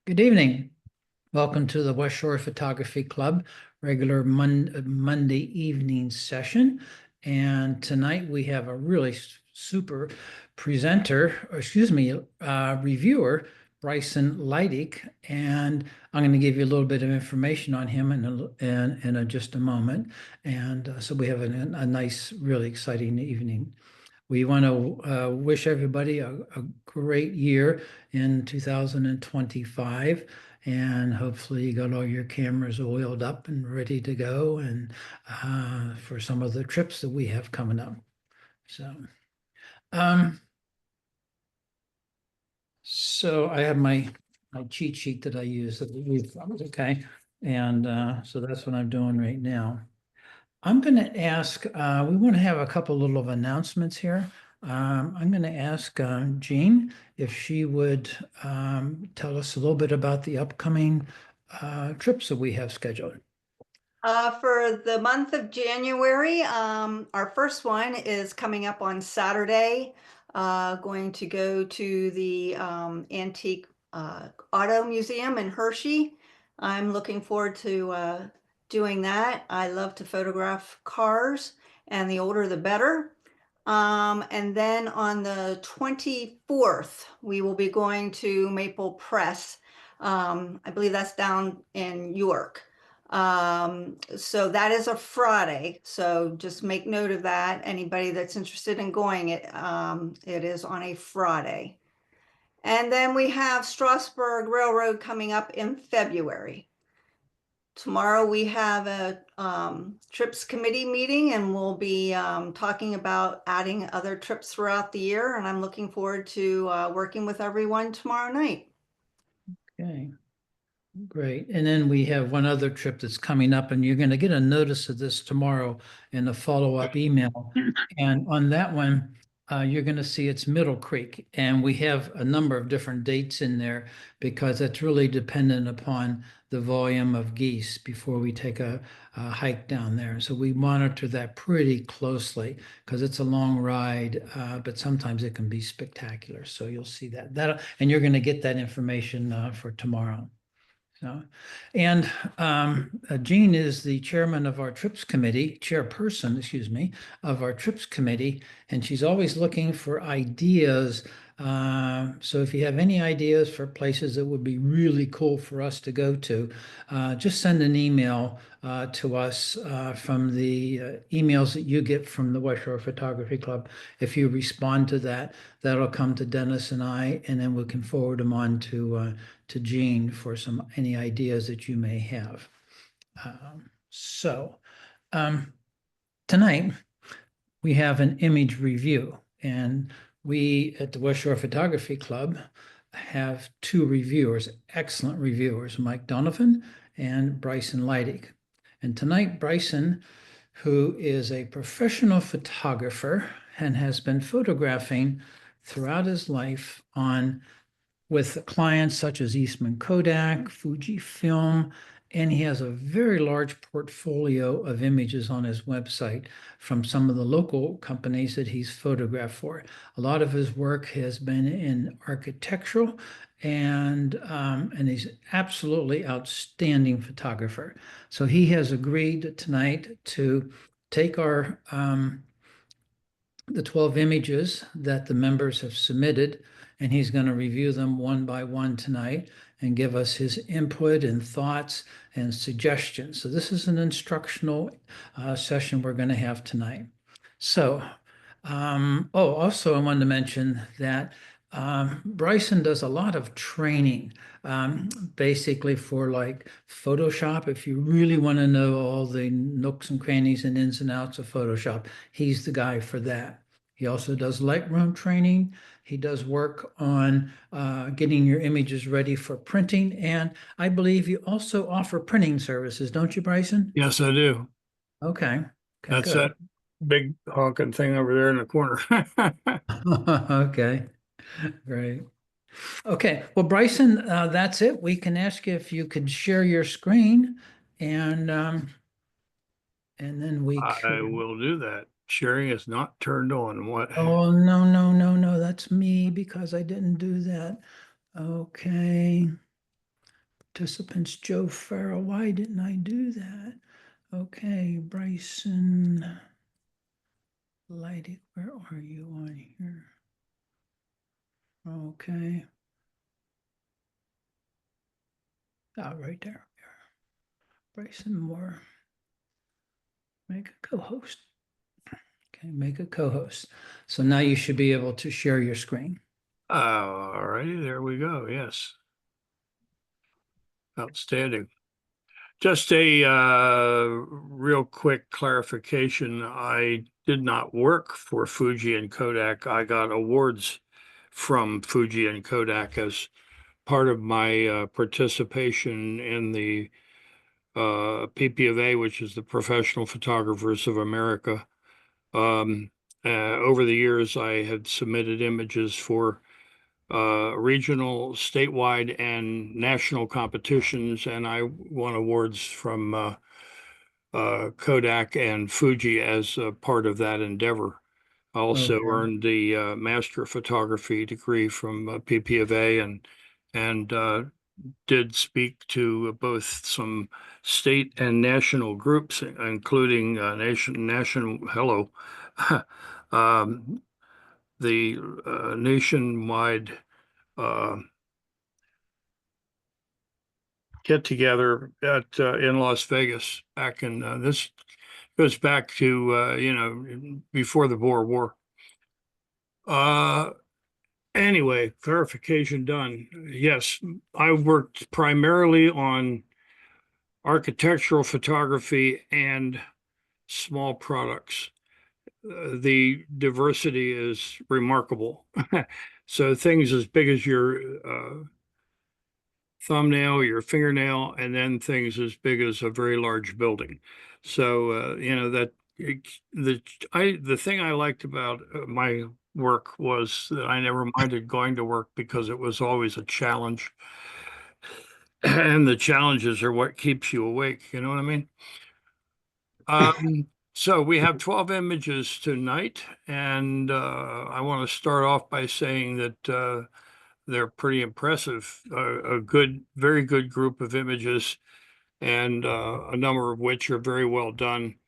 Good evening. Welcome to the West Shore Photography Club regular Monday evening session. And tonight we have a really super presenter, or excuse me, reviewer, Bryson Leidich. And I'm going to give you a little bit of information on him in just a moment. And so we have a nice, really exciting evening. We want to wish everybody a great year in 2025, and hopefully you got all your cameras oiled up and ready to go, and for some of the trips that we have coming up. So, um, so I have my cheat sheet that I use that we've okay, and so that's what I'm doing right now. I'm going to ask, we want to have a couple little of announcements here. I'm going to ask Jean if she would tell us a little bit about the upcoming trips that we have scheduled. For the month of January, our first one is coming up on Saturday. Going to go to the Antique Auto Museum in Hershey. I'm looking forward to doing that. I love to photograph cars, and the older the better. And then on the 24th, we will be going to Maple Press. I believe that's down in York. So that is a Friday. So just make note of that. Anybody that's interested in going, it is on a Friday. And then we have Strasburg Railroad coming up in February. Tomorrow we have a trips committee meeting, and we'll be talking about adding other trips throughout the year. And I'm looking forward to working with everyone tomorrow night. Okay, great. And then we have one other trip that's coming up, and you're going to get a notice of this tomorrow in a follow-up email. And on that one, you're going to see it's Middle Creek, and we have a number of different dates in there because it's really dependent upon the volume of geese before we take a hike down there. So we monitor that pretty closely because it's a long ride, but sometimes it can be spectacular. So you'll see that, and you're going to get that information for tomorrow. So, and Jean is the chairman of our trips committee, chairperson, excuse me, of our trips committee, and she's always looking for ideas. So if you have any ideas for places that would be really cool for us to go to, just send an email to us from the emails that you get from the West Shore Photography Club. If you respond to that, that'll come to Dennis and I, and then we can forward them on to Jean for any ideas that you may have. Tonight we have an image review, and we at the West Shore Photography Club have two reviewers, excellent reviewers, Mike Donovan and Bryson Leidich. And tonight, Bryson, who is a professional photographer and has been photographing throughout his life with clients such as Eastman Kodak, Fujifilm, and he has a very large portfolio of images on his website from some of the local companies that he's photographed for. A lot of his work has been in architectural, and he's absolutely outstanding photographer. So he has agreed tonight to take the 12 images that the members have submitted, and he's going to review them one by one tonight and give us his input and thoughts and suggestions. So this is an instructional session we're going to have tonight. So, also I wanted to mention that Bryson does a lot of training, basically for like Photoshop. If you really want to know all the nooks and crannies and ins and outs of Photoshop, he's the guy for that. He also does Lightroom training. He does work on getting your images ready for printing. And I believe you also offer printing services, don't you, Bryson? Yes, I do. Okay. Okay, That's good. that big honking thing over there in the corner. Okay, great. Okay, well, Bryson, that's it. We can ask you if you could share your screen, and then we I can. will do that. Sharing is not turned on. What? Oh, no, no, no, no, that's me because I didn't do that. Okay. participants, Joe Farrell. Why didn't I do that? Okay, Bryson Leidich, where are you on here? Okay. Oh, right there. Bryson Moore. Make a co-host. Okay, make a co-host. So now you should be able to share your screen. All righty, there we go. Yes. Outstanding. Just a real quick clarification. I did not work for Fuji and Kodak. I got awards from Fuji and Kodak as part of my participation in the PPFA, which is the Professional Photographers of America. Over the years, I had submitted images for regional, statewide, and national competitions, and I won awards from Kodak and Fuji as a part of that endeavor. I also Okay. earned the Master of Photography degree from PPFA and did speak to both some state and national groups, including national hello, the nationwide uh, get together at in Las Vegas back in this goes back to before the Boer War. Anyway, clarification done. Yes, I worked primarily on architectural photography and small products. The diversity is remarkable. So things as big as your thumbnail, your fingernail, and then things as big as a very large building. So the thing I liked about my work was that I never minded going to work because it was always a challenge, and the challenges are what keeps you awake. You know what I mean? So we have 12 images tonight, and I want to start off by saying that they're pretty impressive. A good, very good group of images, and a number of which are very well done.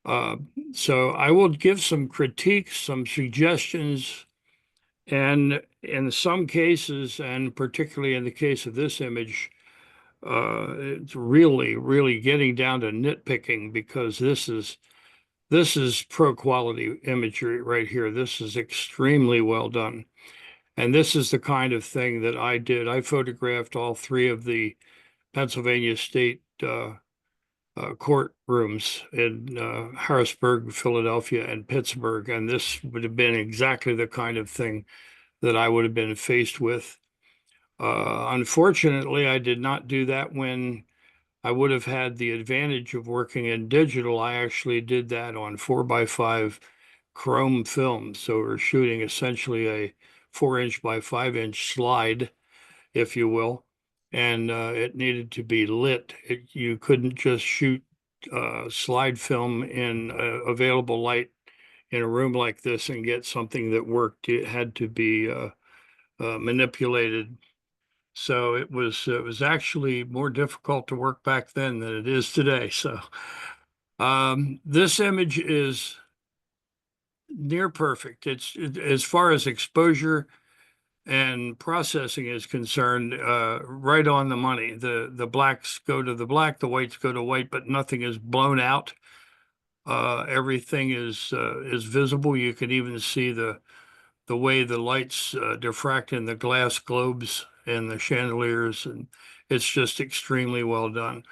Uh, so I will give some critiques, some suggestions, and in some cases, and particularly in the case of this image, it's really, really getting down to nitpicking because this is pro quality imagery right here. This is extremely well done. And this is the kind of thing that I did. I photographed all three of the Pennsylvania State courtrooms in Harrisburg, Philadelphia, and Pittsburgh. And this would have been exactly the kind of thing that I would have been faced with. Unfortunately, I did not do that when I would have had the advantage of working in digital. I actually did that on 4x5 chrome film. So we're shooting essentially a 4-inch by 5-inch slide, if you will. And it needed to be lit. You couldn't just shoot slide film in available light in a room like this and get something that worked. It had to be manipulated. So it was actually more difficult to work back then than it is today. So this image is near perfect. As far as exposure and processing is concerned, right on the money. The blacks go to the black, the whites go to white, but nothing is blown out. Everything is visible. You can even see the way the lights diffract in the glass globes and the chandeliers, and it's just extremely well done.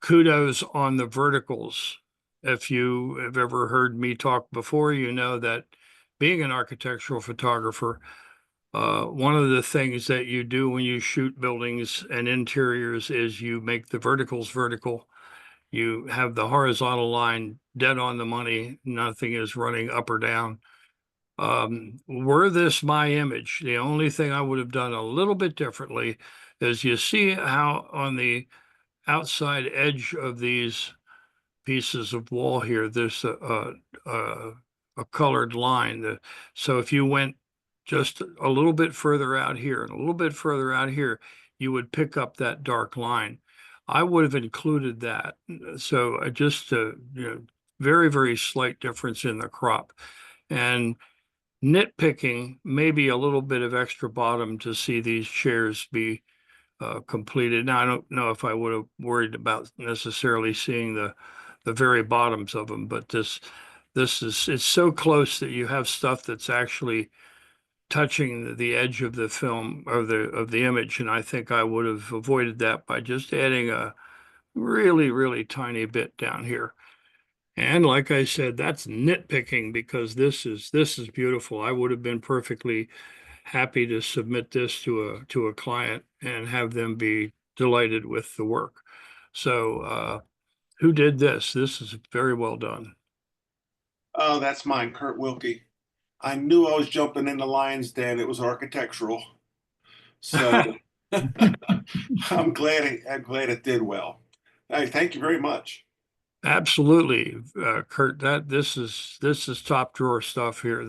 Kudos on the verticals. If you have ever heard me talk before, you know that being an architectural photographer, one of the things that you do when you shoot buildings and interiors is you make the verticals vertical. You have the horizontal line dead on the money. Nothing is running up or down. Were this my image, the only thing I would have done a little bit differently is you see how on the outside edge of these pieces of wall here, there's a colored line. So if you went just a little bit further out here and a little bit further out here, you would pick up that dark line. I would have included that. So just very, very slight difference in the crop. And nitpicking, maybe a little bit of extra bottom to see these chairs be completed. Now, I don't know if I would have worried about necessarily seeing the very bottoms of them, but it's so close that you have stuff that's actually touching the edge of the film or the image, and I think I would have avoided that by just adding a really, really tiny bit down here. And like I said, that's nitpicking because this is beautiful. I would have been perfectly happy to submit this to a client and have them be delighted with the work. So who did this? This is very well done. Oh, that's mine, Kurt Wilkie. I knew I was jumping into Lion's Den. It was architectural. So I'm glad it did well. Hey, thank you very much. Absolutely, Kurt. This is top drawer stuff here.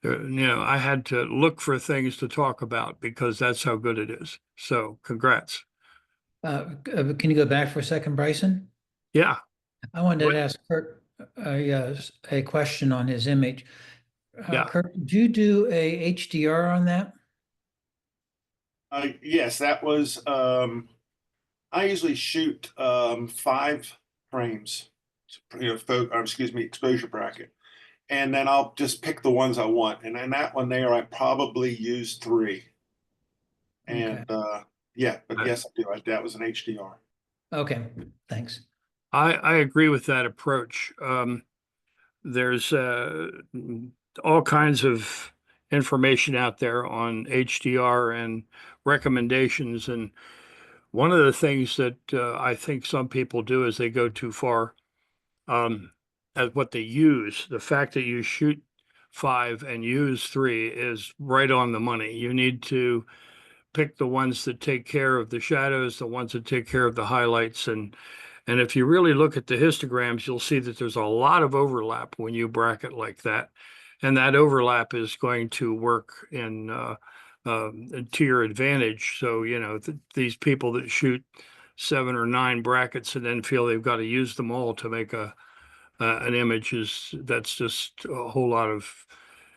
I had to look for things to talk about because that's how good it is. So, congrats. Can you go back for a second, Bryson? Yeah. I wanted to ask Kurt a question on his image. Yeah. Kurt, did you do a HDR on that? Yes, that was. I usually shoot 5 frames, exposure bracket, and then I'll just pick the ones I want. And then that one there, I probably used 3. And yeah, but yes, I do. That was an HDR. Okay, thanks. I agree with that approach. There's all kinds of information out there on HDR and recommendations. And one of the things that I think some people do is they go too far as what they use. The fact that you shoot 5 and use 3 is right on the money. You need to pick the ones that take care of the shadows, the ones that take care of the highlights. And if you really look at the histograms, you'll see that there's a lot of overlap when you bracket like that. And that overlap is going to work to your advantage. So, these people that shoot 7 or 9 brackets and then feel they've got to use them all to make an image that's just a whole lot of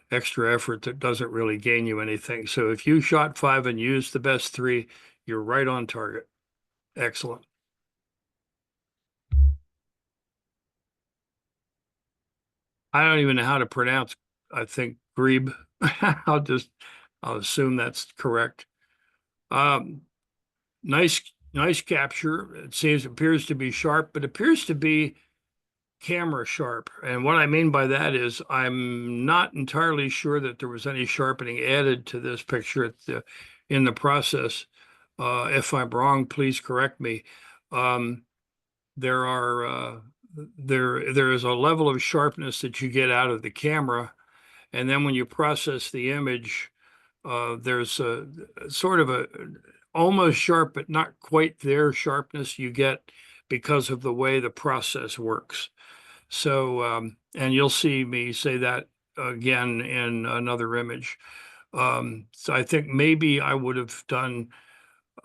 extra effort that doesn't really gain you anything. So if you shot 5 and used the best 3, you're right on target. Excellent. I don't even know how to pronounce, I think, Grebe. I'll assume that's correct. Nice capture. Appears to be sharp, but appears to be camera sharp. And what I mean by that is I'm not entirely sure that there was any sharpening added to this picture in the process. If I'm wrong, please correct me. There is a level of sharpness that you get out of the camera, and then when you process the image, there's a sort of a almost sharp but not quite there sharpness you get because of the way the process works. So, and you'll see me say that again in another image. So I think maybe I would have done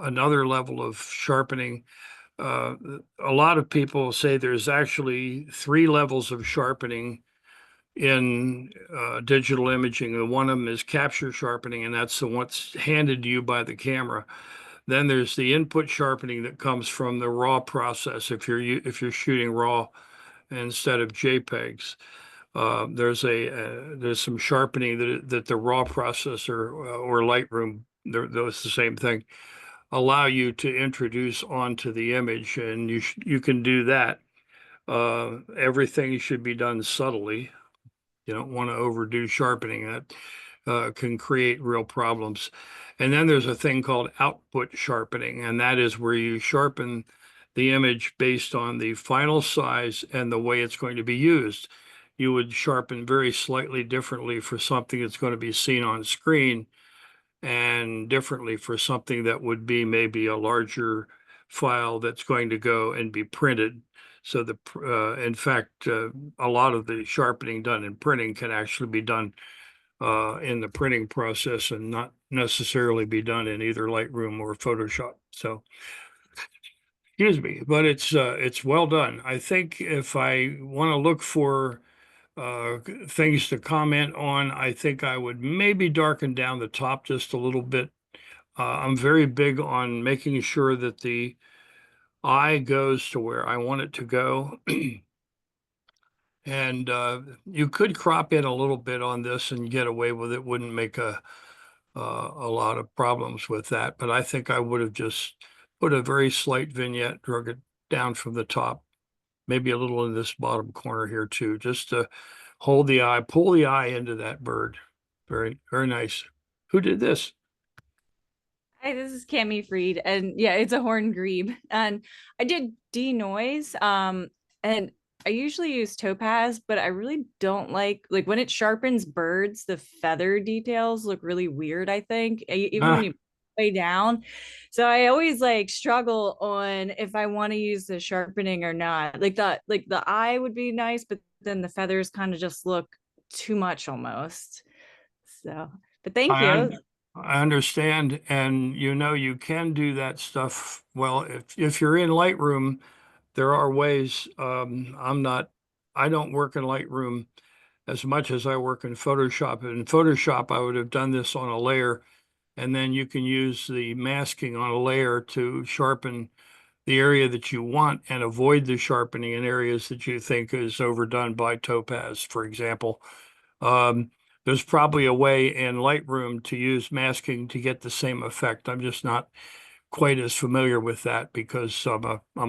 another level of sharpening. A lot of people say there's actually 3 levels of sharpening in digital imaging. And one of them is capture sharpening, and that's the what's handed to you by the camera. Then there's the input sharpening that comes from the raw process if you're shooting raw instead of JPEGs. There's some sharpening that the raw processor or Lightroom, those the same thing, allow you to introduce onto the image, and you can do that. Everything should be done subtly. You don't want to overdo sharpening. That can create real problems. And then there's a thing called output sharpening, and that is where you sharpen the image based on the final size and the way it's going to be used. You would sharpen very slightly differently for something that's going to be seen on screen and differently for something that would be maybe a larger file that's going to go and be printed. So in fact, a lot of the sharpening done in printing can actually be done in the printing process and not necessarily be done in either Lightroom or Photoshop. So, excuse me, but it's well done. I think if I want to look for things to comment on, I think I would maybe darken down the top just a little bit. I'm very big on making sure that the eye goes to where I want it to go. And you could crop in a little bit on this and get away with it. Wouldn't make a lot of problems with that. But I think I would have just put a very slight vignette, drug it down from the top, maybe a little in this bottom corner here too, just to hold the eye, pull the eye into that bird. Very, very nice. Who did this? Hi, this is Cami Freed, and yeah, it's a horn grebe. And I did denoise, and I usually use topaz, but I really don't like when it sharpens birds, the feather details look really weird, I think, even when you way down. So I always struggle on if I want to use the sharpening or not. The eye would be nice, but then the feathers kind of just look too much almost. So, but thank you. I understand, and you can do that stuff. Well, if you're in Lightroom, there are ways. I don't work in Lightroom as much as I work in Photoshop. In Photoshop, I would have done this on a layer, and then you can use the masking on a layer to sharpen the area that you want and avoid the sharpening in areas that you think is overdone by topaz, for example. There's probably a way in Lightroom to use masking to get the same effect. I'm just not quite as familiar with that because I'm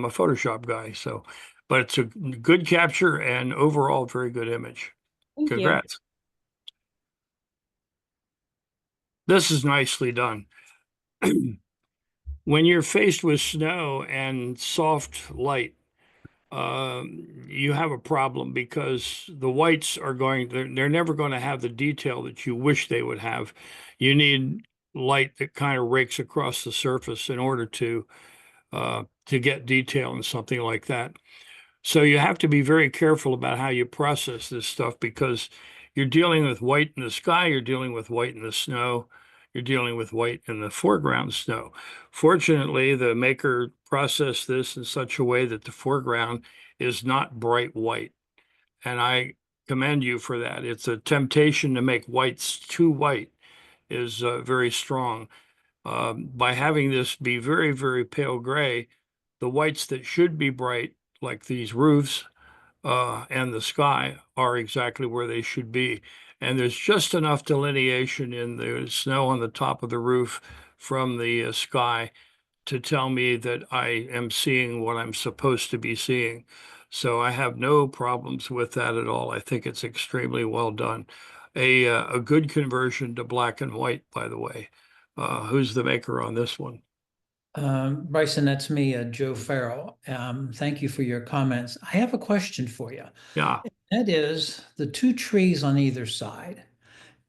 a Photoshop guy. So, but it's a good capture and overall very good image. Thank you. Congrats. This is nicely done. When you're faced with snow and soft light, you have a problem because the whites are they're never going to have the detail that you wish they would have. You need light that kind of rakes across the surface in order to get detail in something like that. So you have to be very careful about how you process this stuff because you're dealing with white in the sky, you're dealing with white in the snow, you're dealing with white in the foreground snow. Fortunately, the maker processed this in such a way that the foreground is not bright white. And I commend you for that. It's a temptation to make whites too white is very strong. By having this be very, very pale gray, the whites that should be bright, like these roofs and the sky, are exactly where they should be. And there's just enough delineation in the snow on the top of the roof from the sky to tell me that I am seeing what I'm supposed to be seeing. So I have no problems with that at all. I think it's extremely well done. A good conversion to black and white, by the way. Who's the maker on this one? Bryson, that's me, Joe Farrell. Thank you for your comments. I have a question for you. Yeah. That is the two trees on either side.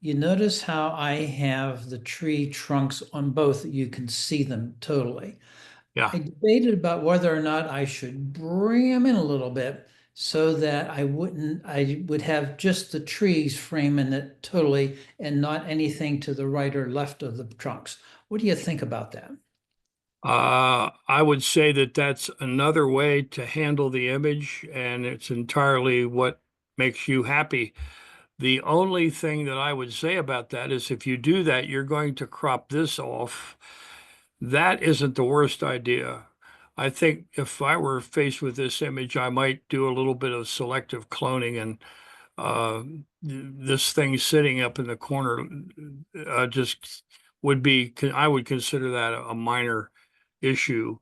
You notice how I have the tree trunks on both, you can see them totally. Yeah. I debated about whether or not I should bring them in a little bit so that I would have just the trees framing it totally and not anything to the right or left of the trunks. What do you think about that? I would say that that's another way to handle the image, and it's entirely what makes you happy. The only thing that I would say about that is if you do that, you're going to crop this off. That isn't the worst idea. I think if I were faced with this image, I might do a little bit of selective cloning and this thing sitting up in the corner just would be, I would consider that a minor issue.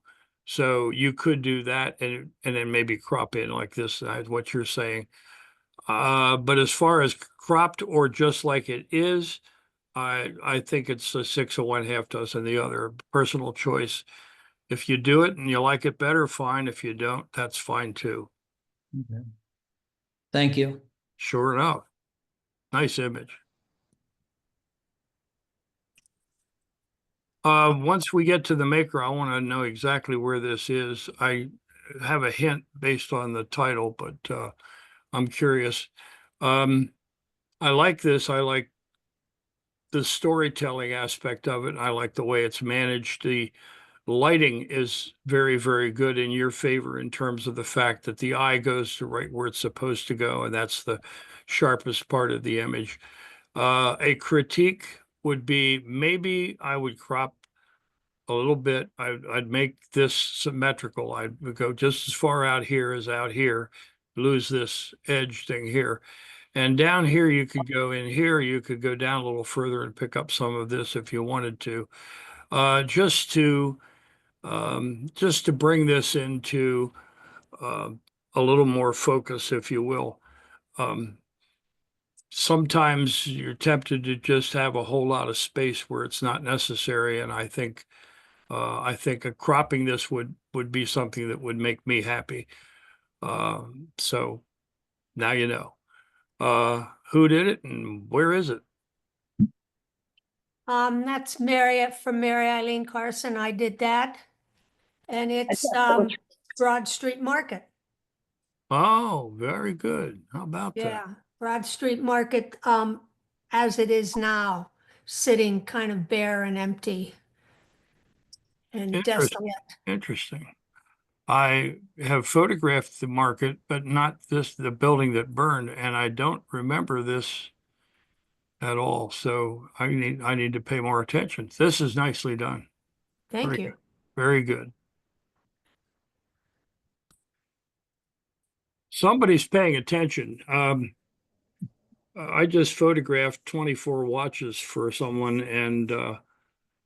So you could do that and then maybe crop in like this, what you're saying. But as far as cropped or just like it is, I think it's a 6 of one, half dozen the other. Personal choice. If you do it and you like it better, fine. If you don't, that's fine too. Okay. Thank you. Sure enough. Nice image. Once we get to the maker, I want to know exactly where this is. I have a hint based on the title, but I'm curious. I like this. I like the storytelling aspect of it. I like the way it's managed. The lighting is very, very good in your favor in terms of the fact that the eye goes to right where it's supposed to go, and that's the sharpest part of the image. A critique would be maybe I would crop a little bit. I'd make this symmetrical. I'd go just as far out here as out here, lose this edge thing here. And down here, you could go in here, you could go down a little further and pick up some of this if you wanted to. Just to bring this into uh, a little more focus, if you will. Sometimes you're tempted to just have a whole lot of space where it's not necessary, and I think a cropping this would be something that would make me happy. So now you know. Who did it and where is it? That's from Mary Eileen Carson. I did that. And it's Broad Street Market. Oh, very good. How about that? Yeah, Broad Street Market, as it is now, sitting kind of bare and empty and Interesting. desolate. Interesting. I have photographed the market, but not the building that burned, and I don't remember this at all. So I need to pay more attention. This is nicely done. Thank Very you. good. Very good. Somebody's paying attention. I just photographed 24 watches for someone, and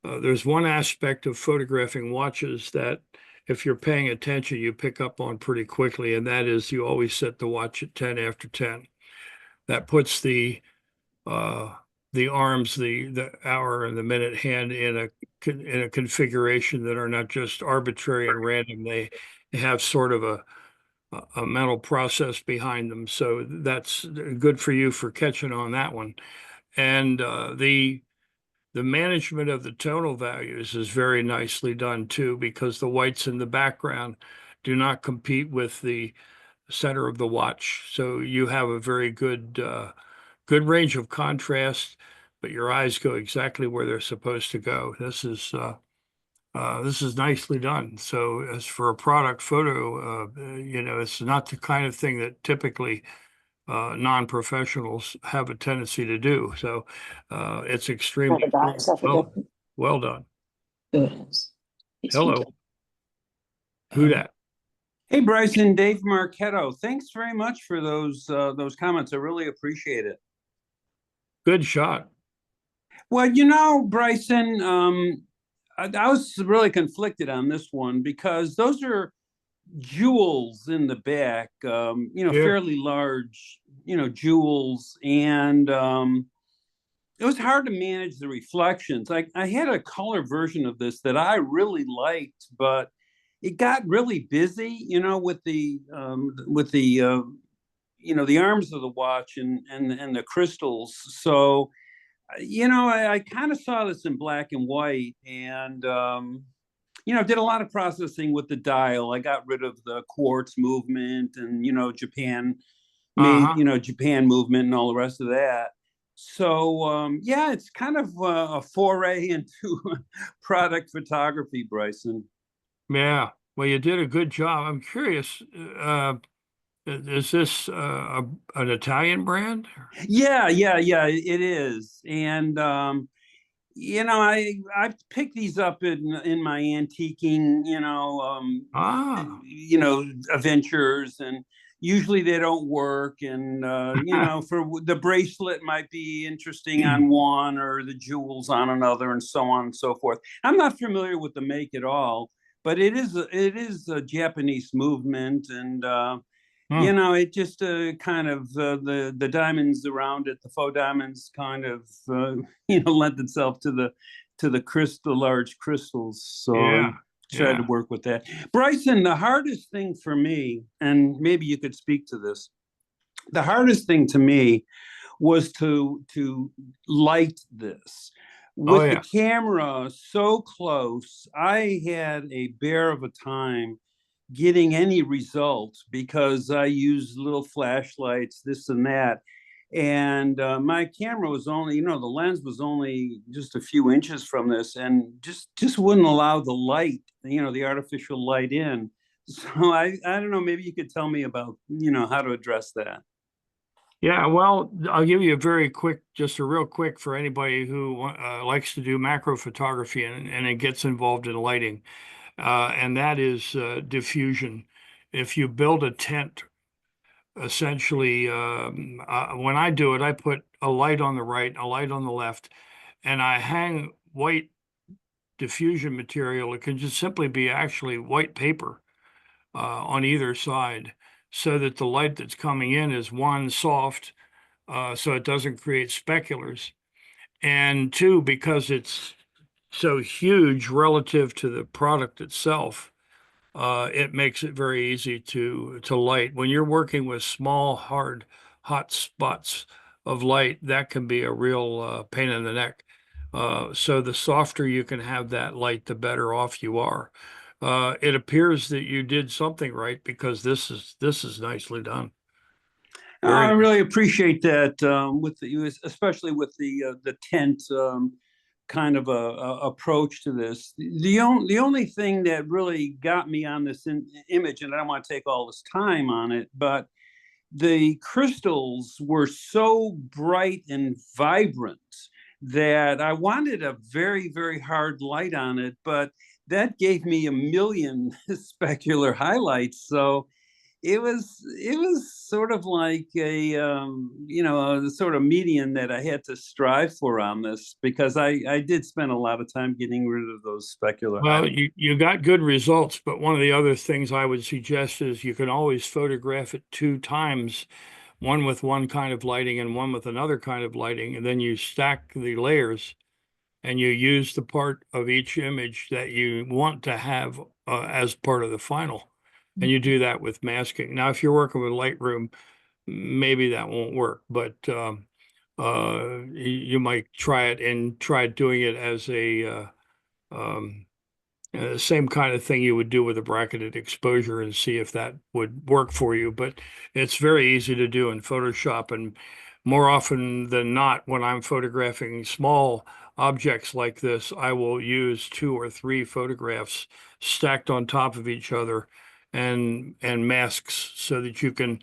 there's one aspect of photographing watches that if you're paying attention, you pick up on pretty quickly, and that is you always set the watch at 10 after 10. That puts the arms, the hour and the minute hand in a configuration that are not just arbitrary and random. They have sort of a mental process behind them. So that's good for you for catching on that one. And the management of the tonal values is very nicely done too, because the whites in the background do not compete with the center of the watch. So you have a very good range of contrast, but your eyes go exactly where they're supposed to go. This is nicely done. So as for a product photo, it's not the kind of thing that typically non-professionals have a tendency to do. So it's extremely well done. Hello. Who that? Hey, Bryson, Dave Marchetto. Thanks very much for those comments. I really appreciate it. Good shot. Well, Bryson, I was really conflicted on this one because those are jewels in the back, Yeah. fairly large, jewels. And it was hard to manage the reflections. I had a color version of this that I really liked, but it got really busy, with the the arms of the watch and the crystals. So, I kind of saw this in black and white, and did a lot of processing with the dial. I got rid of the quartz movement and Japan Japan movement and all the rest of that. So it's kind of a foray into product photography, Bryson. Yeah. Well, you did a good job. I'm curious, is this an Italian brand? Yeah, it is. And I picked these up in my antiquing, adventures, and usually they don't work. And for the bracelet might be interesting on one, or the jewels on another, and so on and so forth. I'm not familiar with the make at all, but it is a Japanese movement, and it just kind of the diamonds around it, the faux diamonds, kind of lent itself to the large crystals. So I tried to work with that. Bryson, the hardest thing for me, and maybe you could speak to this, the hardest thing to me was to light this. With the camera so close, I had a bear of a time getting any results because I use little flashlights, this and that. And my camera was only, the lens was only just a few inches from this, and just wouldn't allow the light, the artificial light in. So I don't know, maybe you could tell me about, how to address that. Yeah, well, I'll give you just a real quick for anybody who likes to do macro photography and it gets involved in lighting, and that is diffusion. If you build a tent, essentially, when I do it, I put a light on the right, a light on the left, and I hang white diffusion material. It can just simply be actually white paper on either side, so that the light that's coming in is one, soft, so it doesn't create speculars, and two, because it's so huge relative to the product itself, it makes it very easy to light. When you're working with small, hard, hot spots of light, that can be a real pain in the neck. So the softer you can have that light, the better off you are. It appears that you did something right, because this is nicely done. I Very really appreciate that, especially with the tent kind of a approach to this. The only thing that really got me on this image, and I don't want to take all this time on it, but the crystals were so bright and vibrant that I wanted a very, very hard light on it, but that gave me a million specular highlights. So it was sort of like a sort of median that I had to strive for on this, because I did spend a lot of time getting rid of those specular well. highlights. You got good results, but one of the other things I would suggest is you can always photograph it 2 times, one with one kind of lighting and one with another kind of lighting, and then you stack the layers and you use the part of each image that you want to have as part of the final. And you do that with masking. Now, if you're working with Lightroom, maybe that won't work, but you might try it and try doing it as a um, same kind of thing you would do with a bracketed exposure, and see if that would work for you. But it's very easy to do in Photoshop, and more often than not, when I'm photographing small objects like this, I will use 2 or 3 photographs stacked on top of each other, and masks, so that you can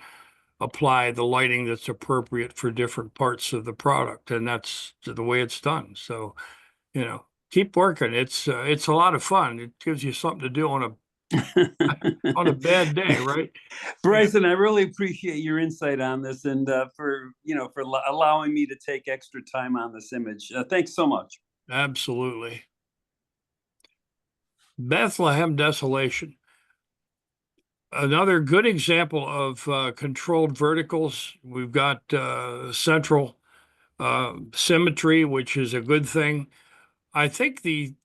apply the lighting that's appropriate for different parts of the product, and that's the way it's done. So, keep working. It's a lot of fun. It gives you something to do on a bad day, right? Bryson, I really appreciate your insight on this, and for allowing me to take extra time on this image. Thanks so much. Absolutely. Bethlehem Desolation. Another good example of controlled verticals. We've got central symmetry, which is a good thing. I think the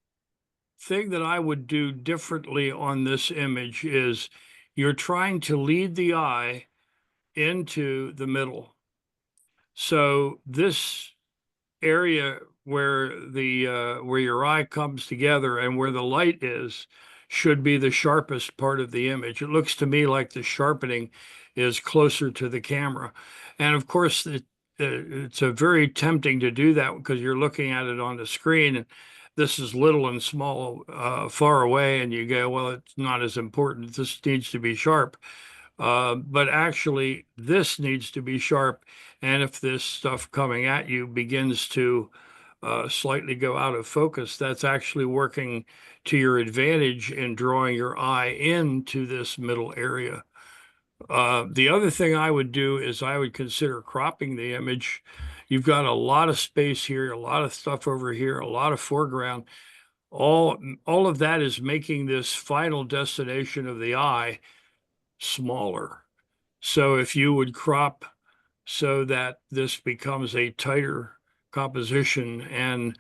thing that I would do differently on this image is you're trying to lead the eye into the middle. So this area where where your eye comes together and where the light is should be the sharpest part of the image. It looks to me like the sharpening is closer to the camera. And of course, it's a very tempting to do that, because you're looking at it on the screen, and this is little and small, far away, and you go, well, it's not as important. This needs to be sharp. But actually, this needs to be sharp. And if this stuff coming at you begins to slightly go out of focus, that's actually working to your advantage in drawing your eye into this middle area. The other thing I would do is I would consider cropping the image. You've got a lot of space here, a lot of stuff over here, a lot of foreground. All of that is making this final destination of the eye smaller. So if you would crop so that this becomes a tighter composition, and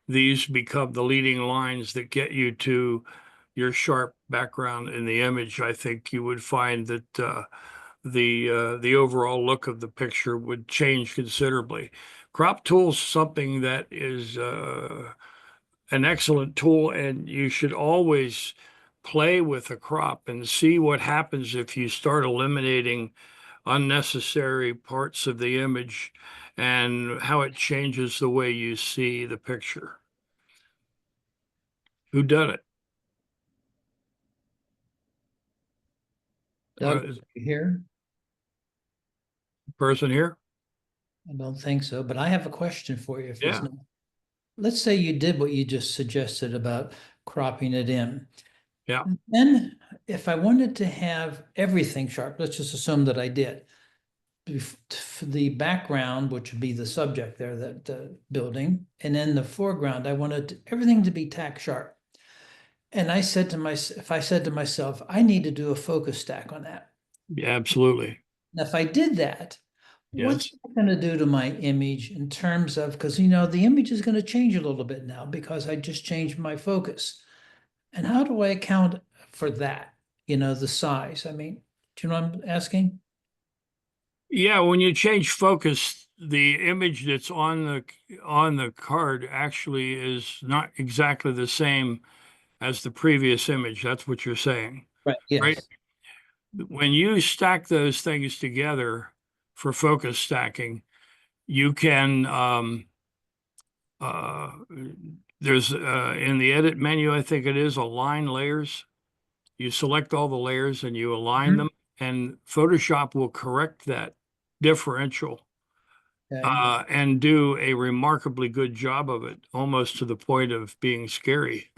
these become the leading lines that get you to your sharp background in the image, I think you would find that the overall look of the picture would change considerably. Crop tool's something that is an excellent tool, and you should always play with a crop and see what happens if you start eliminating unnecessary parts of the image and how it changes the way you see the picture. Who done it? Doug, Is you here? the person here? I don't think so, but I have a question for you. If there's Yeah. no, let's say you did what you just suggested about cropping it in. Yeah. Then if I wanted to have everything sharp, let's just assume that I did. For the background, which would be the subject there, that the building, and then the foreground, I wanted everything to be tack sharp. And I said to myself, if I said to myself, I need to do a focus stack on that. Yeah, absolutely. Now, if I did that, what's Yes. that going to do to my image in terms of, because the image is going to change a little bit now because I just changed my focus. And how do I account for that? The size. I mean, do you know what I'm asking? Yeah, when you change focus, the image that's on the card actually is not exactly the same as the previous image. That's what you're saying, Right. right? Yes. When you stack those things together for focus stacking, you can uh, there's in the edit menu, I think it is align layers. You select all the layers and you align Mhm. them, and Photoshop will correct that differential Okay. and do a remarkably good job of it, almost to the point of being scary.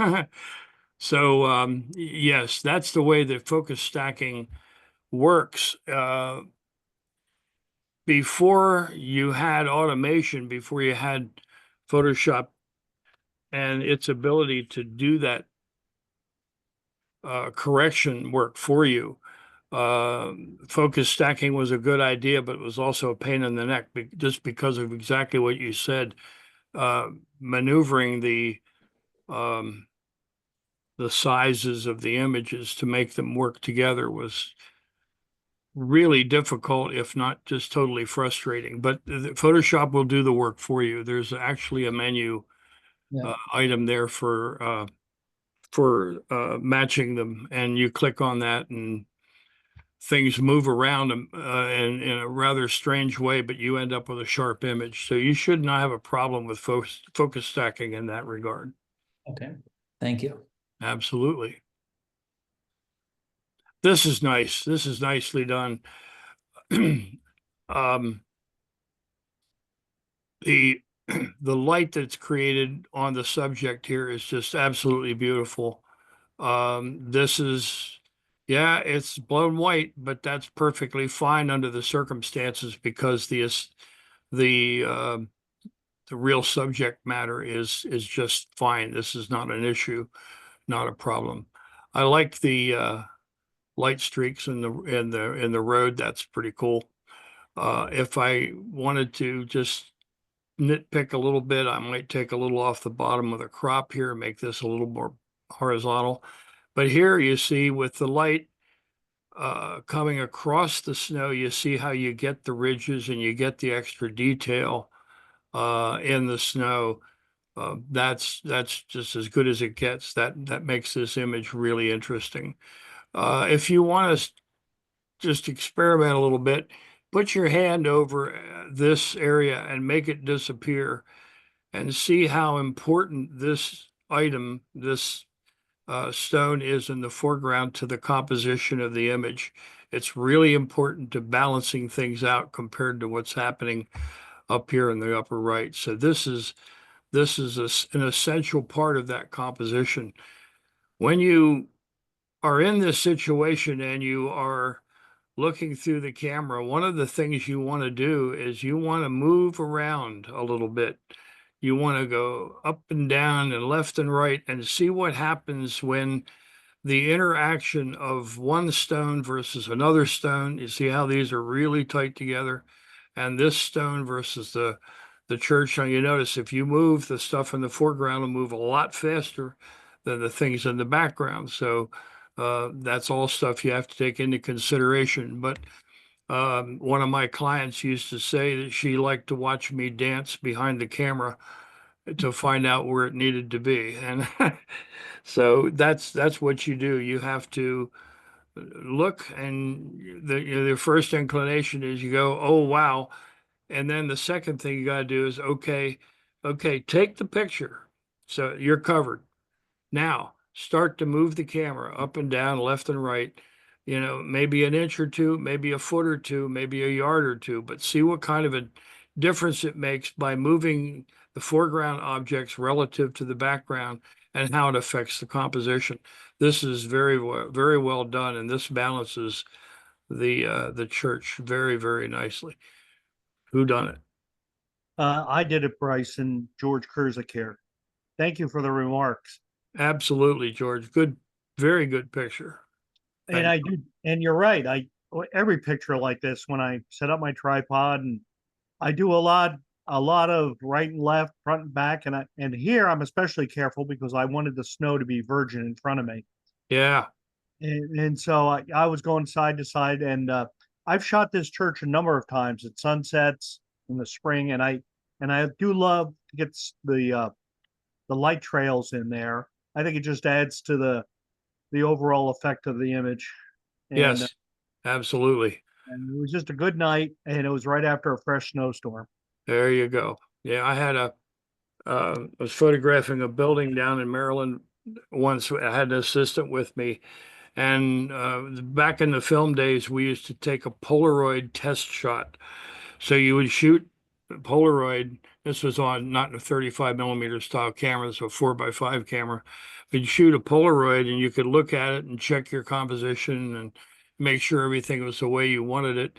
So yes, that's the way that focus stacking works. Before you had automation, before you had Photoshop and its ability to do that correction work for you, focus stacking was a good idea, but it was also a pain in the neck just because of exactly what you said. Maneuvering um, the sizes of the images to make them work together was really difficult, if not just totally frustrating. But Photoshop will do the work for you. There's actually a menu Yeah. item there for matching them, and you click on that, and things move around in a rather strange way, but you end up with a sharp image. So you should not have a problem with focus stacking in that regard. Okay. Thank you. Absolutely. This is nice. This is nicely done. um, the the light that's created on the subject here is just absolutely beautiful. This is, yeah, it's blown white, but that's perfectly fine under the circumstances because the the real subject matter is just fine. This is not an issue, not a problem. I like the light streaks in the road. That's pretty cool. If I wanted to just nitpick a little bit, I might take a little off the bottom of the crop here, make this a little more horizontal. But here you see with the light coming across the snow, you see how you get the ridges and you get the extra detail in the snow. That's just as good as it gets. That makes this image really interesting. If you want to just experiment a little bit, put your hand over this area and make it disappear and see how important this item, this stone is in the foreground to the composition of the image. It's really important to balancing things out compared to what's happening up here in the upper right. So this is an essential part of that composition. When you are in this situation and you are looking through the camera, one of the things you want to do is you want to move around a little bit. You want to go up and down and left and right and see what happens when the interaction of one stone versus another stone. You see how these are really tight together, and this stone versus the church. Now you notice if you move, the stuff in the foreground will move a lot faster than the things in the background. So that's all stuff you have to take into consideration. But one of my clients used to say that she liked to watch me dance behind the camera to find out where it needed to be. And so that's what you do. You have to look, and the first inclination is you go, oh, wow. And then the second thing you got to do is, okay, take the picture. So you're covered. Now start to move the camera up and down, left and right, maybe an inch or two, maybe a foot or two, maybe a yard or two, but see what kind of a difference it makes by moving the foreground objects relative to the background and how it affects the composition. This is very well done, and this balances the church very, very nicely. Who done it? I did it, Bryson, George Kurzik here. Thank you for the remarks. Absolutely, George. Good, very good picture. And I do, and you're right. Every picture like this, when I set up my tripod, and I do a lot of right and left, front and back, and here I'm especially careful because I wanted the snow to be virgin in front of me. Yeah. And so I was going side to side, and I've shot this church a number of times at sunsets in the spring, and I do love to get the light trails in there. I think it just adds to the overall effect of the image. And, Yes, absolutely. and it was just a good night, and it was right after a fresh snowstorm. There you go. Yeah, I was photographing a building down in Maryland once. I had an assistant with me, and back in the film days, we used to take a Polaroid test shot. So you would shoot Polaroid. This was on not a 35 millimeter style camera, so 4x5 camera. But you shoot a Polaroid and you could look at it and check your composition and make sure everything was the way you wanted it.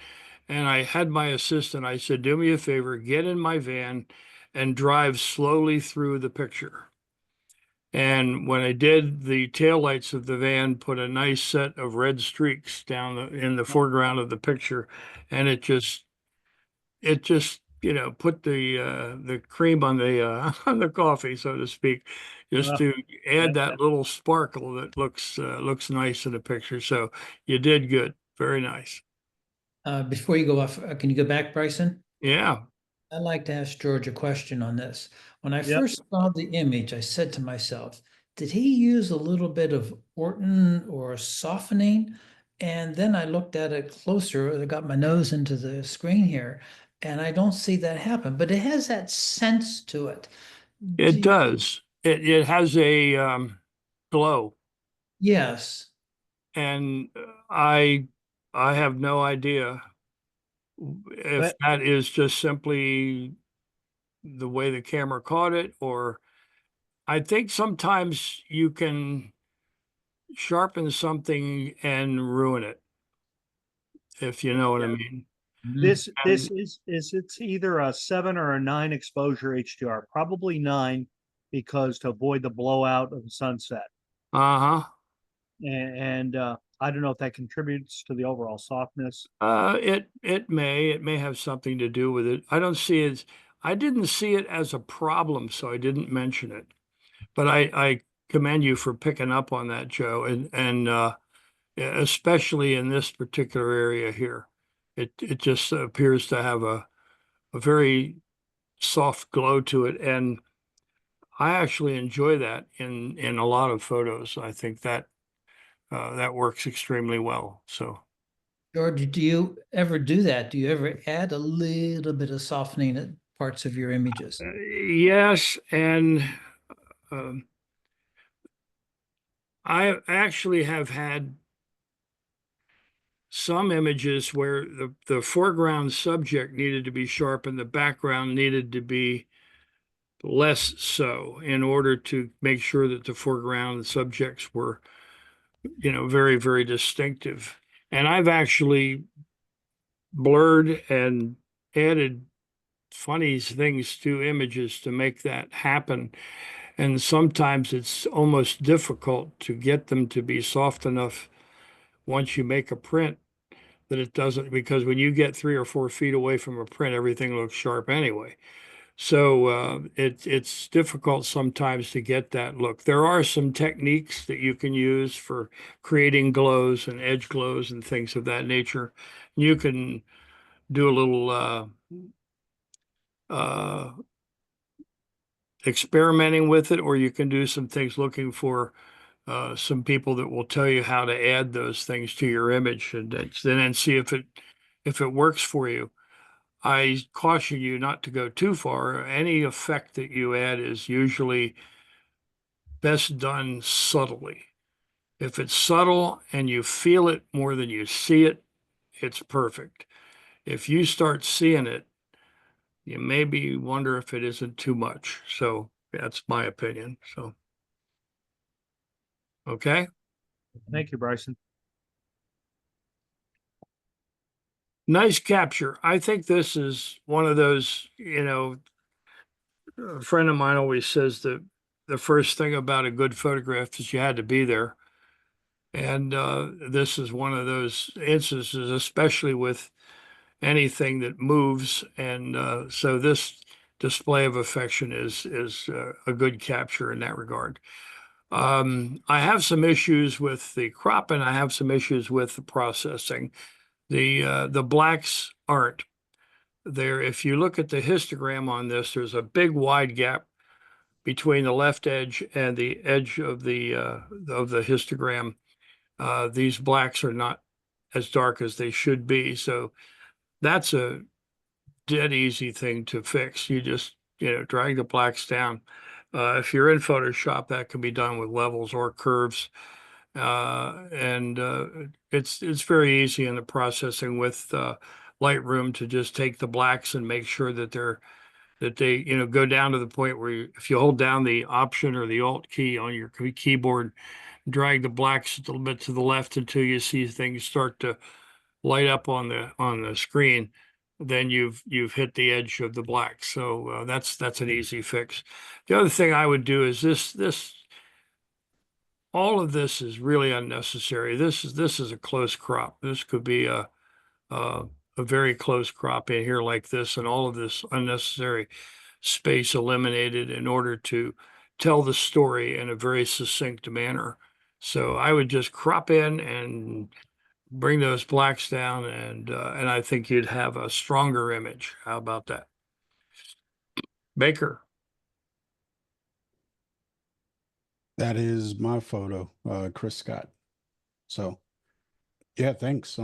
And I had my assistant, I said, do me a favor, get in my van and drive slowly through the picture. And when I did, the taillights of the van put a nice set of red streaks down in the foreground of the picture. And it just put the cream on the on the coffee, so to speak, just to add that little sparkle that looks nice in the picture. So you did good. Very nice. Before you go off, can you go back, Bryson? Yeah. I'd like to ask George a question on this. When I Yep. first saw the image, I said to myself, did he use a little bit of Orton or softening? And then I looked at it closer. I got my nose into the screen here, and I don't see that happen, but it has that sense to it. It does. It has a glow, Yes. and I have no idea if But- that is just simply the way the camera caught it, or I think sometimes you can sharpen something and ruin it, if you know what I mean. This And- is it's either a 7 or a 9 exposure HDR, probably 9 because to avoid the blowout of the sunset. Uh-huh. And I don't know if that contributes to the overall softness. It may have something to do with it. I didn't see it as a problem, so I didn't mention it. But I commend you for picking up on that, Joe, and especially in this particular area here. It just appears to have a very soft glow to it, and I actually enjoy that in a lot of photos. I think that that works extremely well. So. George, do you ever do that? Do you ever add a little bit of softening at parts of your images? Yes, and um, I actually have had some images where the foreground subject needed to be sharp and the background needed to be less so in order to make sure that the foreground subjects were, very, very distinctive. And I've actually blurred and added funny things to images to make that happen. And sometimes it's almost difficult to get them to be soft enough once you make a print that it doesn't, because when you get 3 or 4 feet away from a print, everything looks sharp anyway. So it's difficult sometimes to get that look. There are some techniques that you can use for creating glows and edge glows and things of that nature. You can do a little experimenting with it, or you can do some things looking for some people that will tell you how to add those things to your image and then see if it works for you. I caution you not to go too far. Any effect that you add is usually best done subtly. If it's subtle and you feel it more than you see it, it's perfect. If you start seeing it, you maybe wonder if it isn't too much. So that's my opinion. So, okay. Thank you, Bryson. Nice capture. I think this is one of those, a friend of mine always says that the first thing about a good photograph is you had to be there. And this is one of those instances, especially with anything that moves. And so this display of affection is a good capture in that regard. I have some issues with the crop and I have some issues with the processing. The blacks aren't there. If you look at the histogram on this, there's a big wide gap between the left edge and the edge of the histogram. These blacks are not as dark as they should be. So that's a dead easy thing to fix. You just, drag the blacks down. If you're in Photoshop, that can be done with levels or curves. And it's very easy in the processing with Lightroom to just take the blacks and make sure that they go down to the point where if you hold down the Option or the Alt key on your keyboard, drag the blacks a little bit to the left until you see things start to light up on the screen, then you've hit the edge of the black. So that's an easy fix. The other thing I would do is this all of this is really unnecessary. This is a close crop. This could be a very close crop in here like this, and all of this unnecessary space eliminated in order to tell the story in a very succinct manner. So I would just crop in and bring those blacks down, and I think you'd have a stronger image. How about that? Baker. That is my photo, Chris Scott. So yeah, thanks.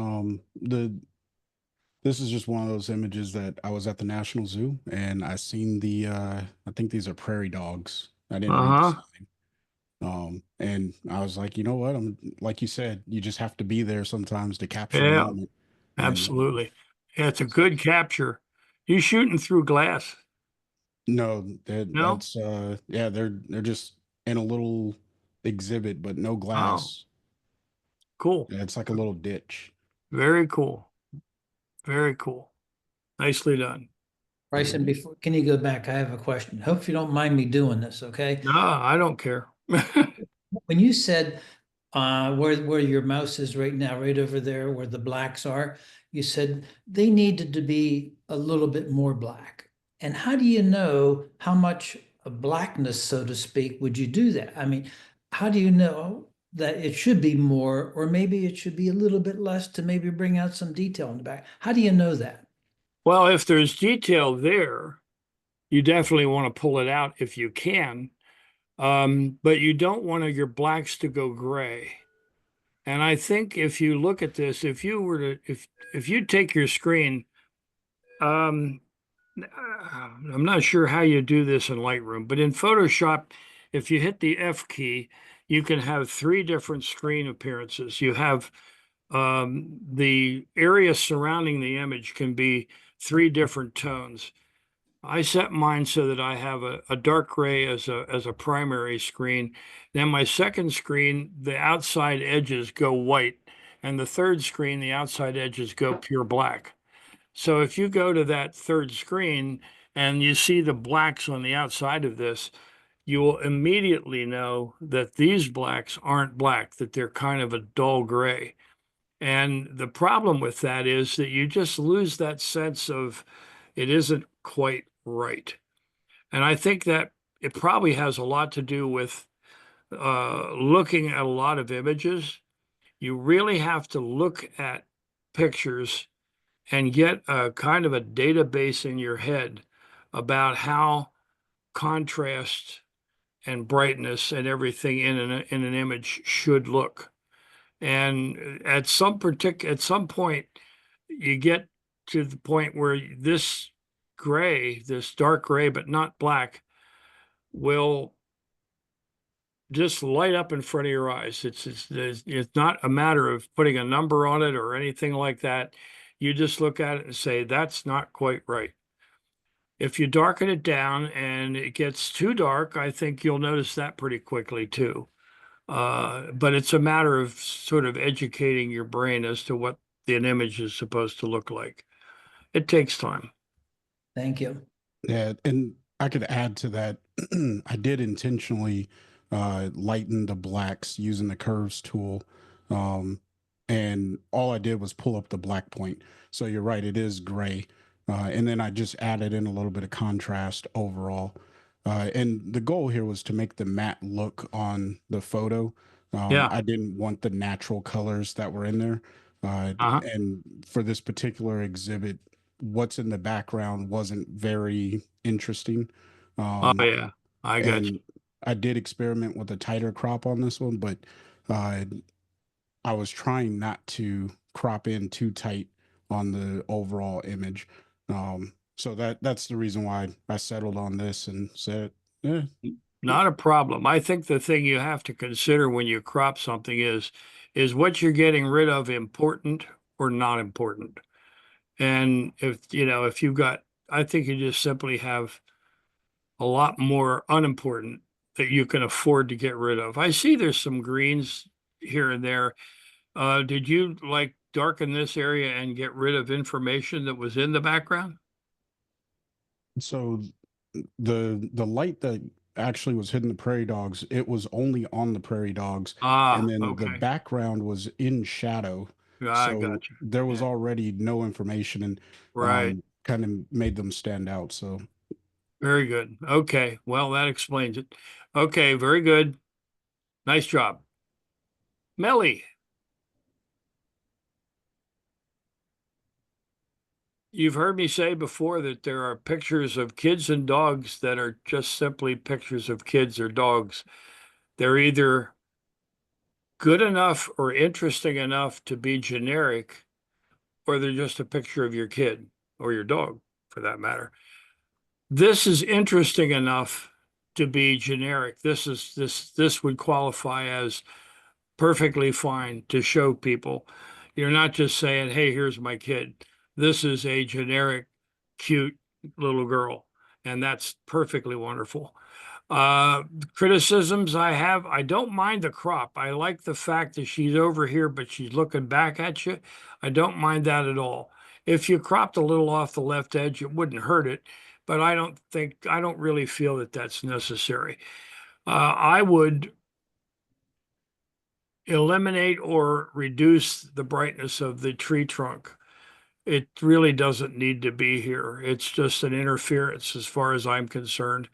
This is just one of those images that I was at the National Zoo and I seen the I think these are prairie dogs. I didn't read the sign. And I was like, you know what? I'm like you said, you just have to be there sometimes to capture the Yeah, moment. absolutely. Yeah, it's a good capture. You shooting through glass? No, No? that's yeah, they're just in a little exhibit, but no glass. Cool. Yeah, it's like a little ditch. Very cool. Very cool. Nicely done. Bryson, before, can you go back? I have a question. Hope you don't mind me doing this, okay? No, I don't care. When you said where your mouse is right now, right over there where the blacks are, you said they needed to be a little bit more black. And how do you know how much blackness, so to speak, would you do that? I mean, how do you know that it should be more, or maybe it should be a little bit less to maybe bring out some detail in the back? How do you know that? Well, if there's detail there, you definitely want to pull it out if you can. But you don't want your blacks to go gray. And I think if you look at this, if you take your screen, I'm not sure how you do this in Lightroom, but in Photoshop, if you hit the F key, you can have 3 different screen appearances. You have the area surrounding the image can be 3 different tones. I set mine so that I have a dark gray as a primary screen. Then my second screen, the outside edges go white, and the third screen, the outside edges go pure black. So if you go to that third screen and you see the blacks on the outside of this, you will immediately know that these blacks aren't black, that they're kind of a dull gray. And the problem with that is that you just lose that sense of it isn't quite right. And I think that it probably has a lot to do with looking at a lot of images. You really have to look at pictures and get a kind of a database in your head about how contrast and brightness and everything in an image should look. And at some point, you get to the point where this gray, this dark gray, but not black, will just light up in front of your eyes. It's not a matter of putting a number on it or anything like that. You just look at it and say, that's not quite right. If you darken it down and it gets too dark, I think you'll notice that pretty quickly too. But it's a matter of sort of educating your brain as to what an image is supposed to look like. It takes time. Thank you. Yeah, and I could add to that. I did intentionally lighten the blacks using the curves tool. And all I did was pull up the black point. So you're right, it is gray. And then I just added in a little bit of contrast overall. And the goal here was to make the matte look on the photo. Yeah. I didn't want the natural colors that were in there. And for this particular exhibit, what's in the background wasn't very interesting. Oh yeah, I got And you. I did experiment with a tighter crop on this one, but uh, I was trying not to crop in too tight on the overall image. So that's the reason why I settled on this and said, yeah, Not a problem. I think the thing you have to consider when you crop something is what you're getting rid of important or not important. And if you've got, I think you just simply have a lot more unimportant that you can afford to get rid of. I see there's some greens here and there. Did you like darken this area and get rid of information that was in the background? so the light that actually was hitting the prairie dogs, it was only on the prairie dogs, and then the Okay. background was in shadow. I So got you. there was Yeah. already no information, and Right. kind of made them stand out. So Very good. Okay. Well, that explains it. Okay. Very good. Nice job. Melly, you've heard me say before that there are pictures of kids and dogs that are just simply pictures of kids or dogs. They're either good enough or interesting enough to be generic, or they're just a picture of your kid or your dog, for that matter. This is interesting enough to be generic. This would qualify as perfectly fine to show people. You're not just saying, hey, here's my kid. This is a generic, cute little girl. And that's perfectly wonderful. Criticisms I have, I don't mind the crop. I like the fact that she's over here, but she's looking back at you. I don't mind that at all. If you cropped a little off the left edge, it wouldn't hurt it, but I don't really feel that that's necessary. I would eliminate or reduce the brightness of the tree trunk. It really doesn't need to be here. It's just an interference as far as I'm concerned.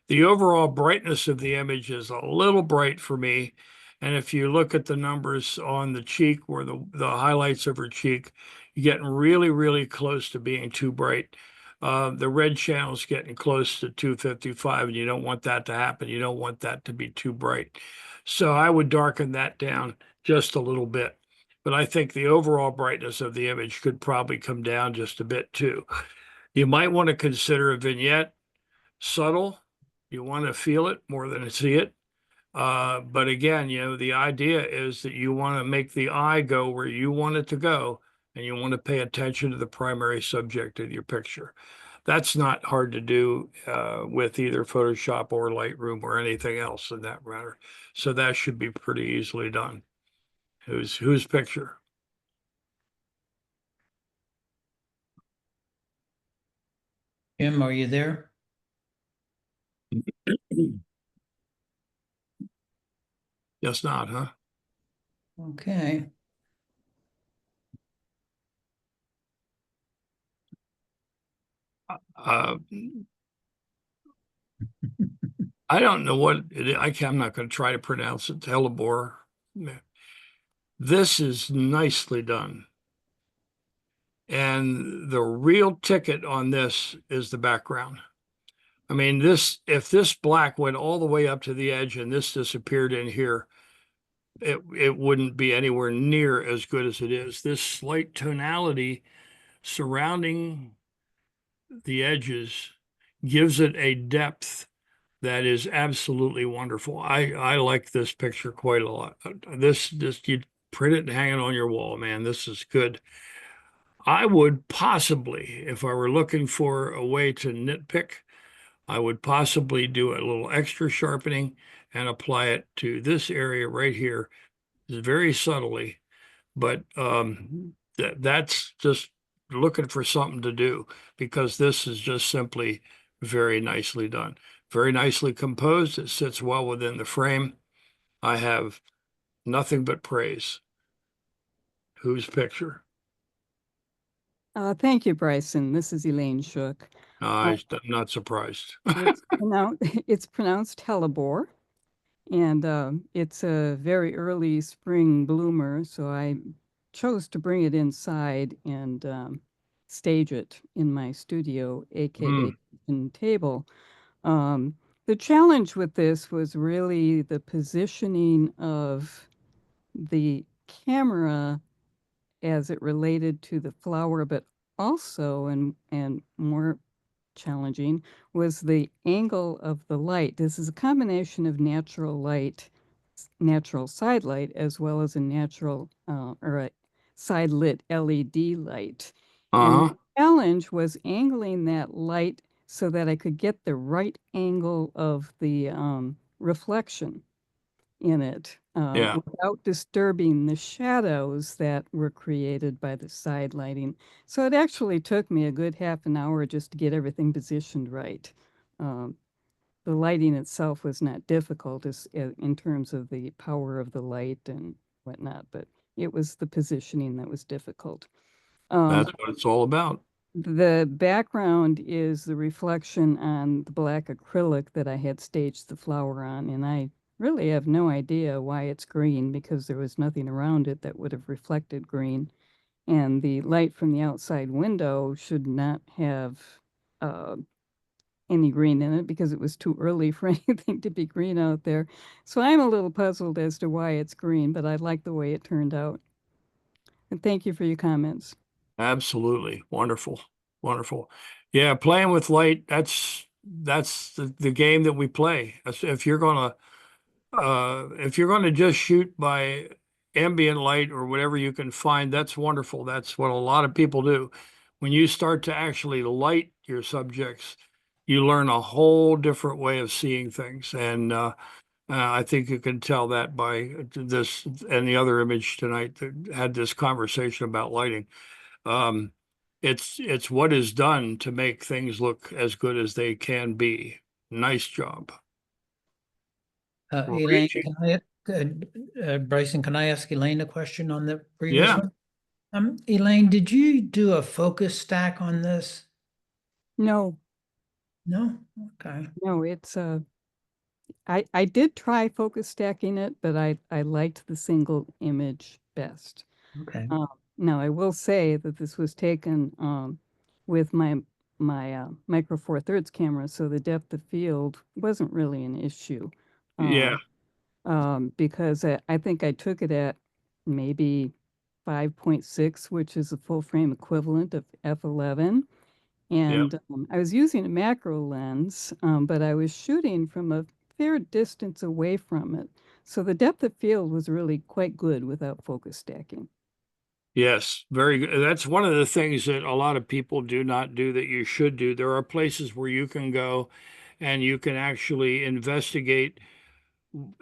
The overall brightness of the image is a little bright for me. And if you look at the numbers on the cheek or the highlights of her cheek, you're getting really, really close to being too bright. The red channel's getting close to 255, and you don't want that to happen. You don't want that to be too bright. So I would darken that down just a little bit. But I think the overall brightness of the image could probably come down just a bit too. You might want to consider a vignette, subtle. You want to feel it more than see it. But again, the idea is that you want to make the eye go where you want it to go, and you want to pay attention to the primary subject of your picture. That's not hard to do with either Photoshop or Lightroom or anything else in that matter. So that should be pretty easily done. Whose picture? Jim, are you there? Guess not, huh? Okay. I don't know what it is. I'm not going to try to pronounce it. Hellebore. This is nicely done. And the real ticket on this is the background. I mean, if this black went all the way up to the edge and this disappeared in here, it wouldn't be anywhere near as good as it is. This slight tonality surrounding the edges gives it a depth that is absolutely wonderful. I like this picture quite a lot. This you print it and hang it on your wall, man. This is good. I would possibly, if I were looking for a way to nitpick, I would possibly do a little extra sharpening and apply it to this area right here, very subtly. But that's just looking for something to do, because this is just simply very nicely done, very nicely composed. It sits well within the frame. I have nothing but praise. Whose picture? Thank you, Bryson. This is Elaine Shook. I'm not surprised. It's pronounced hellebore, and it's a very early spring bloomer, so I chose to bring it inside and stage it in my studio, aka kitchen table. The challenge with this was really the positioning of the camera as it related to the flower, but also and more challenging was the angle of the light. This is a combination of natural light, natural side light, as well as a natural or a side lit LED light. And the challenge was angling that light so that I could get the right angle of the reflection in it Yeah. without disturbing the shadows that were created by the side lighting. So it actually took me a good half an hour just to get everything positioned right. The lighting itself was not difficult in terms of the power of the light and whatnot, but it was the positioning that was difficult. That's what it's all about. The background is the reflection on the black acrylic that I had staged the flower on, and I really have no idea why it's green, because there was nothing around it that would have reflected green. And the light from the outside window should not have any green in it, because it was too early for anything to be green out there. So I'm a little puzzled as to why it's green, but I like the way it turned out. And thank you for your comments. Absolutely. Wonderful. Wonderful. Yeah, playing with light, that's the game that we play. If you're gonna just shoot by ambient light or whatever you can find, that's wonderful. That's what a lot of people do. When you start to actually light your subjects, you learn a whole different way of seeing things. And I think you can tell that by this and the other image tonight that had this conversation about lighting. It's what is done to make things look as good as they can be. Nice job. Elaine, Richie. Bryson, can I ask Elaine a question on the previous Yeah. one? Elaine, did you do a focus stack on this? No, No? Okay. no, it's I did try focus stacking it, but I liked the single image best. Okay. Now I will say that this was taken with my micro four thirds camera, so the depth of field wasn't really an issue. Yeah. Because I think I took it at maybe 5.6, which is a full frame equivalent of f11. And I was using a macro lens, but I was shooting from a fair distance away from it. So the depth of field was really quite good without focus stacking. Yes, very good. That's one of the things that a lot of people do not do that you should do. There are places where you can go and you can actually investigate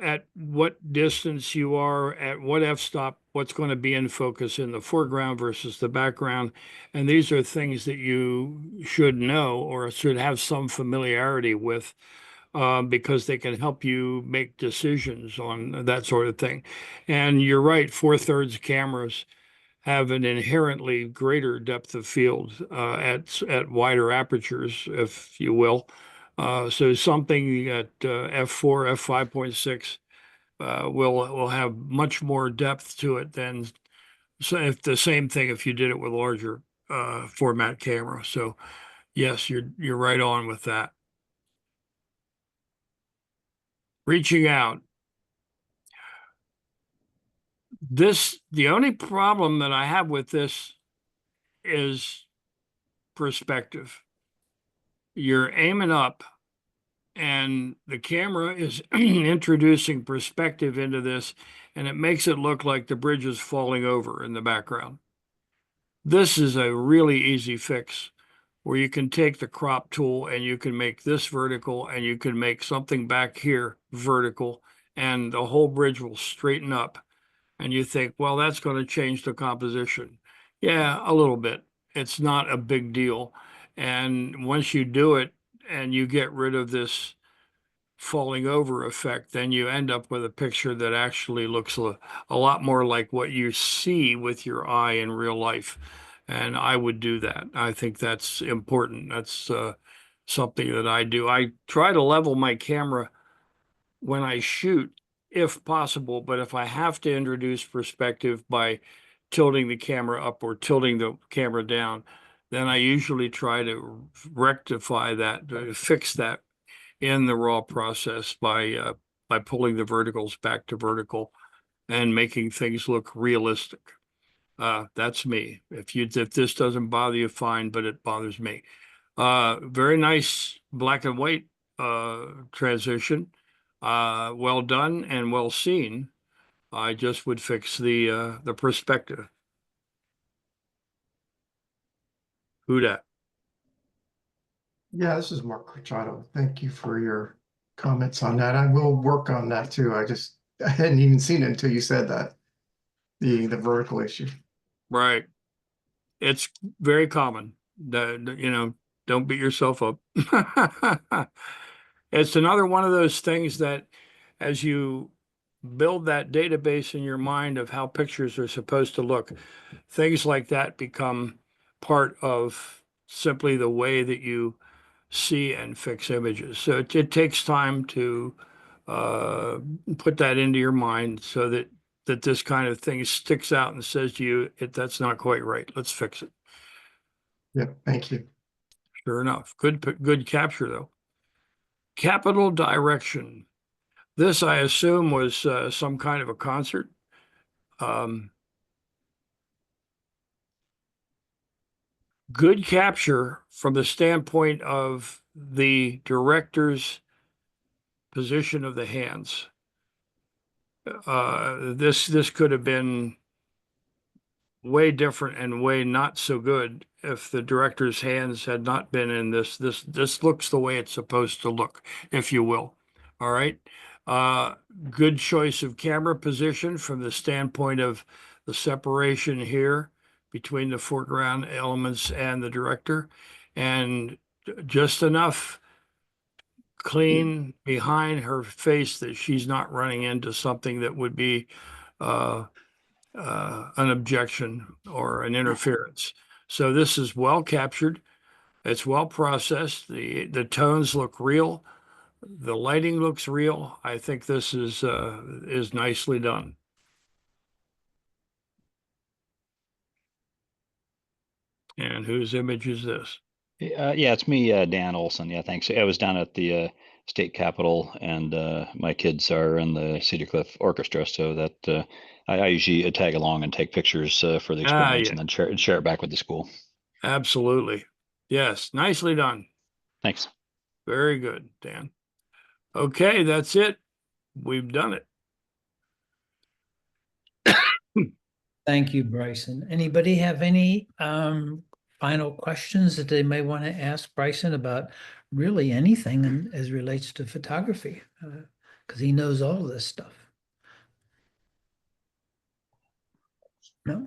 at what distance you are, at what f-stop, what's going to be in focus in the foreground versus the background. And these are things that you should know or should have some familiarity with, because they can help you make decisions on that sort of thing. And you're right, 4/3 cameras have an inherently greater depth of field at wider apertures, if you will. So something at f4, f5.6 will have much more depth to it than if the same thing if you did it with larger format camera. So yes, you're right on with that. reaching out. The only problem that I have with this is perspective. You're aiming up, and the camera is introducing perspective into this, and it makes it look like the bridge is falling over in the background. This is a really easy fix where you can take the crop tool and you can make this vertical and you can make something back here vertical, and the whole bridge will straighten up. And you think, well, that's going to change the composition. Yeah, a little bit. It's not a big deal. And once you do it and you get rid of this falling over effect, then you end up with a picture that actually looks a lot more like what you see with your eye in real life. And I would do that. I think that's important. That's something that I do. I try to level my camera when I shoot, if possible, but if I have to introduce perspective by tilting the camera up or tilting the camera down, then I usually try to rectify that, fix that in the raw process by pulling the verticals back to vertical and making things look realistic. That's me. If this doesn't bother you, fine, but it bothers me. Very nice black and white transition. Well done and well seen. I just would fix the perspective. Who dat? Yeah, this is Mark Corchado. Thank you for your comments on that. I will work on that too. I hadn't even seen it until you said that. The vertical issue. Right. It's very common. Don't beat yourself up. It's another one of those things that as you build that database in your mind of how pictures are supposed to look, things like that become part of simply the way that you see and fix images. So it takes time to put that into your mind so that this kind of thing sticks out and says to you, that's not quite right. Let's fix it. Yeah, thank you. Sure enough. Good capture, though. Capital direction. This, I assume, was some kind of a concert. Good capture from the standpoint of the director's position of the hands. This could have been way different and way not so good if the director's hands had not been in this. This looks the way it's supposed to look, if you will. All right. Good choice of camera position from the standpoint of the separation here between the foreground elements and the director, and just enough clean behind her face that she's not running into something that would be an objection or an interference. So this is well captured. It's well processed. The tones look real. The lighting looks real. I think this is nicely done. And whose image is this? Yeah, it's me, Dan Olson. Yeah, thanks. I was down at the state capitol, and my kids are in the Cedar Cliff Orchestra, so that I usually tag along and take pictures for the experience, Yeah. and then share it back with the school. Absolutely. Yes, nicely done. Thanks. Very good, Dan. Okay, that's it. We've done it. Thank you, Bryson. Anybody have any final questions that they may want to ask Bryson about really anything as relates to photography? Because he knows all of this stuff. No?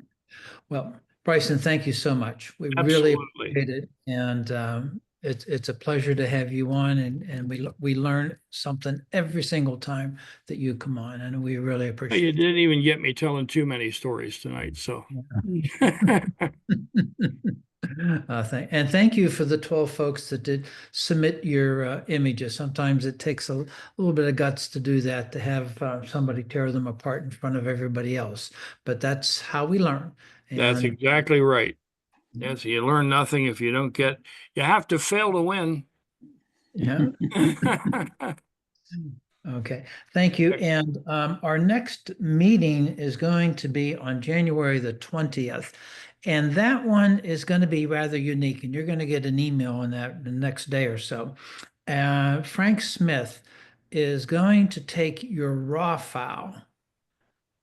Well, Bryson, thank you so much. We really appreciate it. And it's a pleasure to have you on, and we learn something every single time that you come on, and we really appreciate it. You didn't even get me telling too many stories tonight, so. And thank you for the 12 folks that did submit your images. Sometimes it takes a little bit of guts to do that, to have somebody tear them apart in front of everybody else. But that's how we learn. That's exactly right. Yes, you learn nothing if you don't you have to fail to win. Yeah. Okay, thank you. And our next meeting is going to be on January the 20th. And that one is going to be rather unique, and you're going to get an email on that the next day or so. Frank Smith is going to take your raw file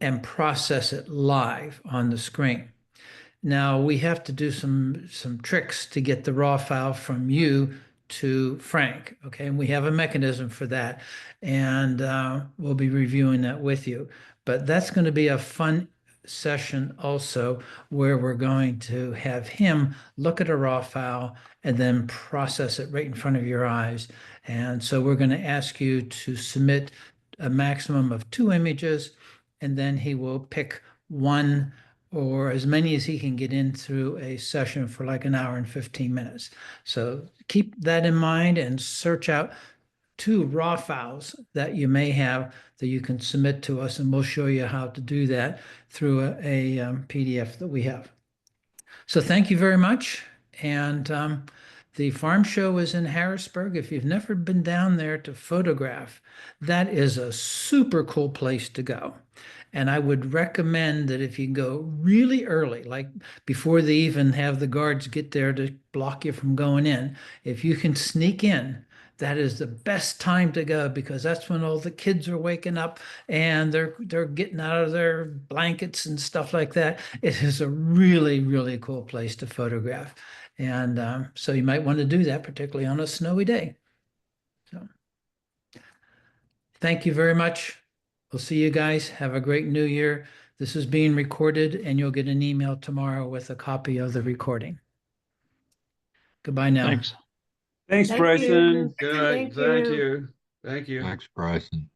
and process it live on the screen. Now we have to do some tricks to get the raw file from you to Frank. Okay, and we have a mechanism for that, and we'll be reviewing that with you. But that's going to be a fun session also, where we're going to have him look at a raw file and then process it right in front of your eyes. And so we're going to ask you to submit a maximum of 2 images, and then he will pick one or as many as he can get in through a session for like an hour and 15 minutes. So keep that in mind and search out 2 raw files that you may have that you can submit to us, and we'll show you how to do that through a PDF that we have. So thank you very much. And the farm show is in Harrisburg. If you've never been down there to photograph, that is a super cool place to go. And I would recommend that if you go really early, like before they even have the guards get there to block you from going in, if you can sneak in, that is the best time to go, because that's when all the kids are waking up and they're getting out of their blankets and stuff like that. It is a really, really cool place to photograph. And so you might want to do that, particularly on a snowy day. So thank you very much. We'll see you guys. Have a great new year. This is being recorded, and you'll get an email tomorrow with a copy of the recording. Goodbye now. Thanks. Thanks, Thank Bryson. you. Good night. Thank you. Thank you. Thanks, Bryson.